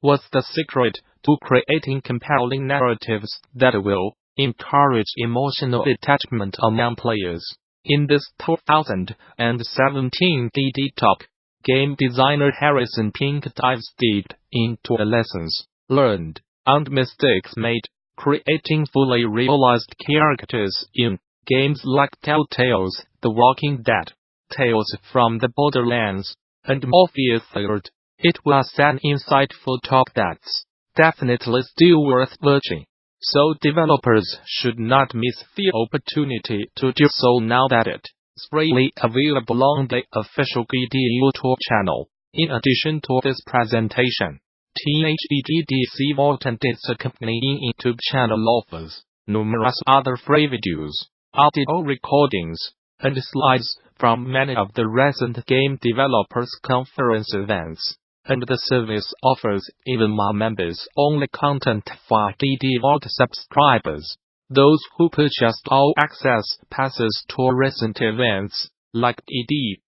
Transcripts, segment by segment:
What's the secret to creating compelling narratives that will encourage emotional attachment among players? In this 2017 DD Talk, game designer Harrison Pink dives deep into the lessons learned and mistakes made creating fully realized characters in games like Telltale's The Walking Dead, Tales from the Borderlands, and Morpheus Third. It was an insightful talk that's definitely still worth watching, so developers should not miss the opportunity to do so now that it's freely available on the official GD YouTube channel. In addition to this presentation, THEGDC Vault and its accompanying YouTube channel offers numerous other free videos, audio recordings, and slides from many of the recent game developers conference events, and the service offers even more members-only content for DD Vault subscribers. Those who purchased all access passes to recent events, like DD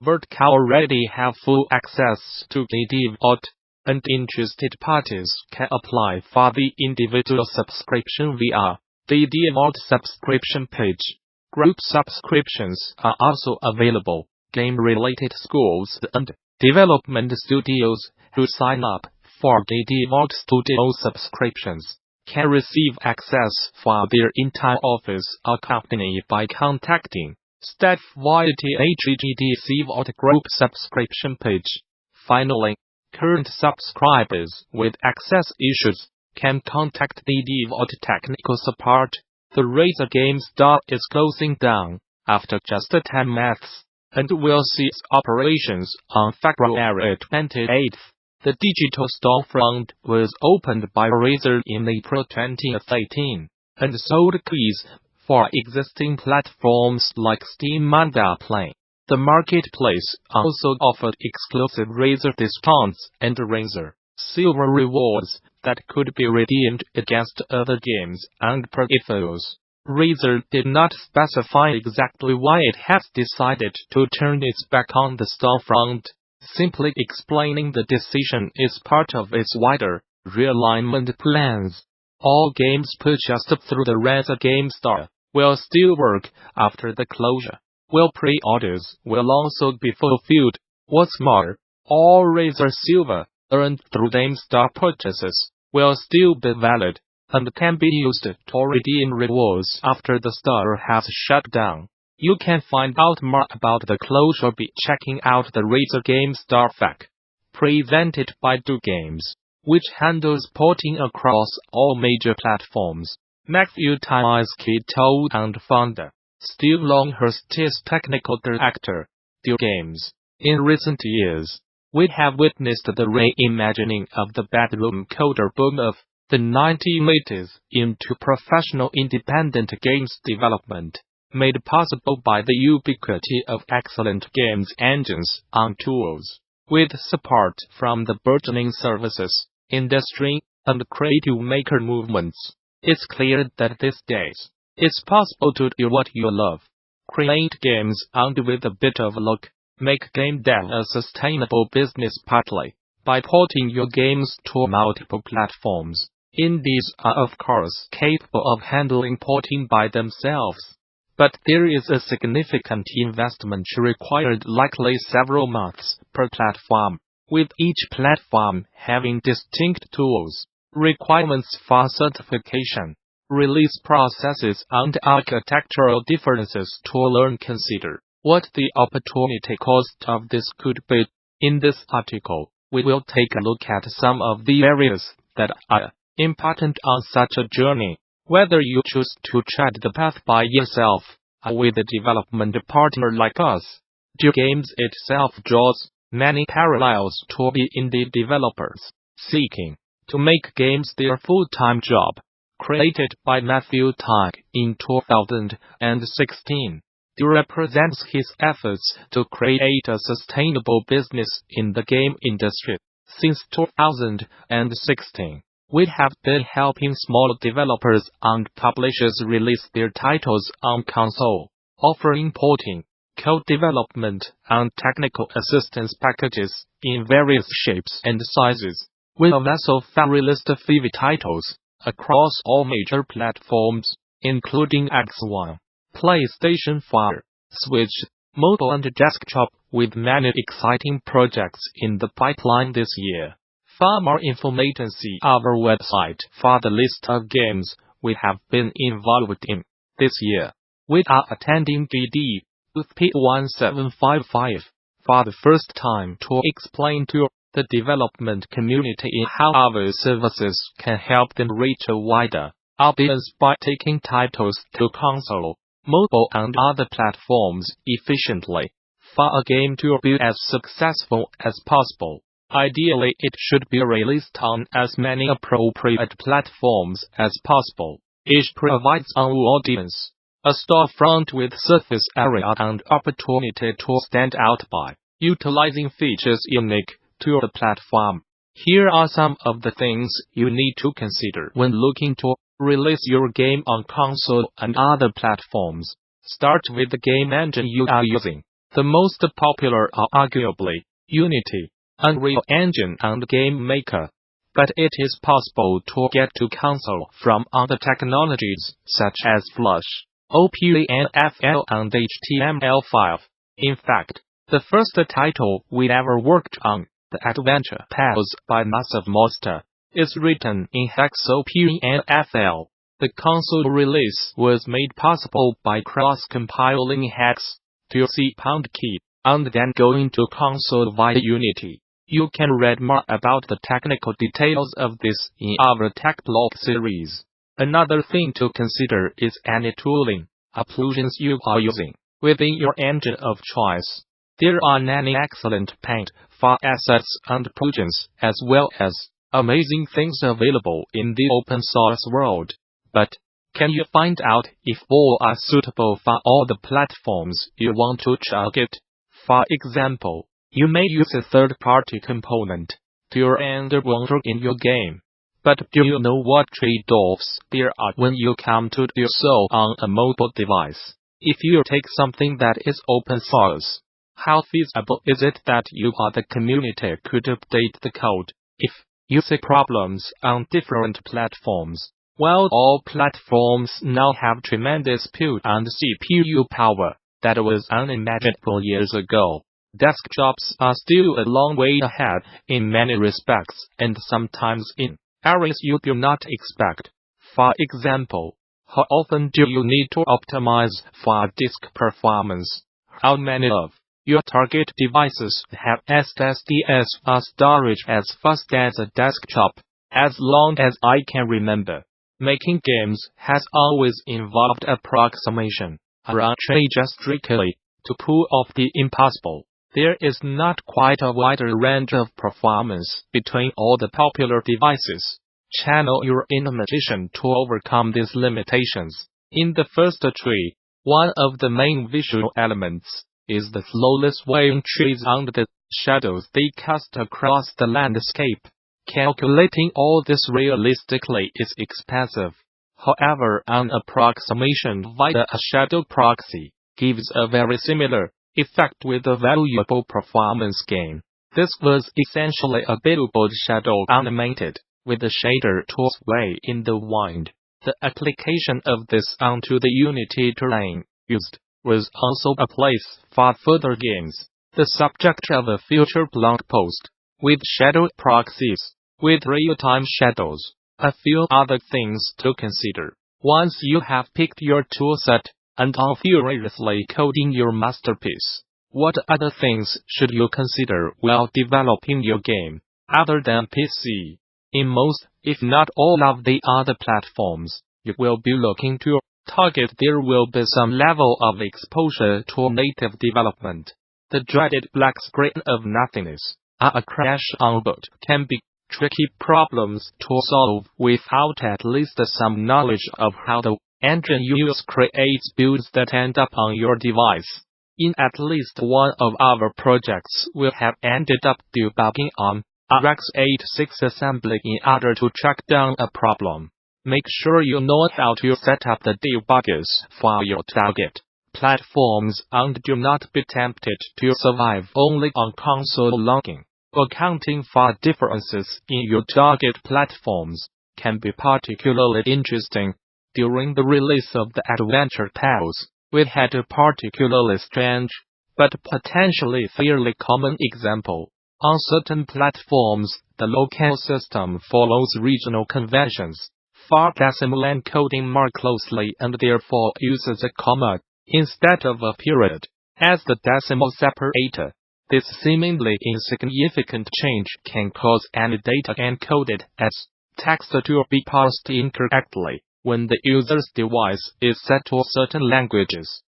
Vault already have full access to DD Vault, and interested parties can apply for the individual subscription via the DD Vault subscription page. Group subscriptions are also available. Game-related schools and development studios who sign up for DD Vault Studio subscriptions can receive access for their entire office accompanied by contacting staff via THEGDC Vault Group subscription page. Finally, current subscribers with access issues can contact DD Vault technical support. The Razer Game Store is closing down after just 10 months and will cease operations on February 28th. The digital storefront was opened by Razer in April 2018 and sold keys for existing platforms like Steam and Play. The marketplace also offered exclusive Razer discounts and Razer Silver rewards that could be redeemed against other games and peripherals. Razer did not specify exactly why it has decided to turn its back on the storefront, simply explaining the decision is part of its wider realignment plans. All games purchased through the Razer Game Store will still work after the closure, while pre-orders will also be fulfilled. What's more, all Razer Silver earned through Game Store purchases will still be valid and can be used to redeem rewards after the store has shut down. You can find out more about the closure by checking out the Razer Game Store FAQ, presented by Do Games, which handles porting across all major platforms. Matthew Tymiski told and founder Steve Longhurst is technical director, Do Games. In recent years, we have witnessed the reimagining of the bedroom coder boom of the 1980s into professional independent games development, made possible by the ubiquity of excellent games engines and tools. With support from the burgeoning services, industry, and creative maker movements, it's clear that these days, it's possible to do what you love. Create games and with a bit of luck, make game dev a sustainable business partly by porting your games to multiple platforms. Indies are of course capable of handling porting by themselves, but there is a significant investment required, likely several months per platform, with each platform having distinct tools, requirements for certification, release processes and architectural differences to learn. Consider what the opportunity cost of this could be. In this article, we will take a look at some of the areas that are important on such a journey, whether you choose to tread the path by yourself or with a development partner like us. Do Games itself draws many parallels to the indie developers seeking to make games their full-time job. Created by Matthew Tye in 2016, Do represents his efforts to create a sustainable business in the game industry. Since 2016, we have been helping small developers and publishers release their titles on console, offering porting, code development, and technical assistance packages in various shapes and sizes. We also found released 5 titles across all major platforms, including Xbox, PlayStation 5, Switch, mobile and desktop, with many exciting projects in the pipeline this year. For more information, see our website for the list of games we have been involved in this year. We are attending GD P1755 for the first time to explain to the development community in how our services can help them reach a wider audience by taking titles to console, mobile and other platforms efficiently. For a game to be as successful as possible, ideally it should be released on as many appropriate platforms as possible. Each provides an audience a storefront with surface area and opportunity to stand out by utilizing features unique to the platform. Here are some of the things you need to consider when looking to release your game on console and other platforms. Start with the game engine you are using. The most popular are arguably Unity, Unreal Engine and Game Maker. But it is possible to get to console from other technologies such as Flash, OpenGL and HTML5. In fact, the first title we ever worked on, The Adventure Paths by Massive Monster, is written in Hex OpenGL. The console release was made possible by cross-compiling Hex to C#key, and then going to console via Unity. You can read more about the technical details of this in our Tech Blog series. Another thing to consider is any tooling or plugins you are using within your engine of choice. There are many excellent paint for assets and plugins, as well as amazing things available in the open source world. But can you find out if all are suitable for all the platforms you want to target? For example, you may use a third-party component to render wonder in your game. But do you know what trade-offs there are when you come to do so on a mobile device? If you take something that is open source, how feasible is it that you or the community could update the code if you see problems on different platforms? While all platforms now have tremendous compute and CPU power that was unimaginable years ago, desktops are still a long way ahead in many respects, and sometimes in areas you do not expect. For example, how often do you need to optimize for disk performance? How many of your target devices have SSDs or storage as fast as a desktop? As long as I can remember, making games has always involved approximation, around trying just strictly to pull off the impossible. There is not quite a wider range of performance between all the popular devices. Channel your inner magician to overcome these limitations. In the first tree, one of the main visual elements is the flawless swaying trees and the shadows they cast across the landscape. Calculating all this realistically is expensive. However, an approximation via a shadow proxy gives a very similar effect with a valuable performance gain. This was essentially a billboard shadow animated with the shader to sway in the wind. The application of this onto the Unity terrain used was also a place for further gains. The subject of a future blog post with shadow proxies, with real-time shadows. A few other things to consider. Once you have picked your toolset and are furiously coding your masterpiece, what other things should you consider while developing your game, other than PC? In most, if not all of the other platforms you will be looking to target, there will be some level of exposure to native development. The dreaded black screen of nothingness, or a crash on boot, can be tricky problems to solve without at least some knowledge of how the engine you use creates builds that end up on your device. In at least one of our projects, we have ended up debugging on a x86 assembly in order to track down a problem. Make sure you know how to set up the debuggers for your target platforms and do not be tempted to survive only on console logging. Accounting for differences in your target platforms can be particularly interesting. During the release of the Adventure Tales, we had a particularly strange, but potentially fairly common example. On certain platforms, the locale system follows regional conventions, for decimal encoding more closely and therefore uses a comma instead of a period as the decimal separator. This seemingly insignificant change can cause any data encoded as text to be parsed incorrectly when the user's device is set to certain languages.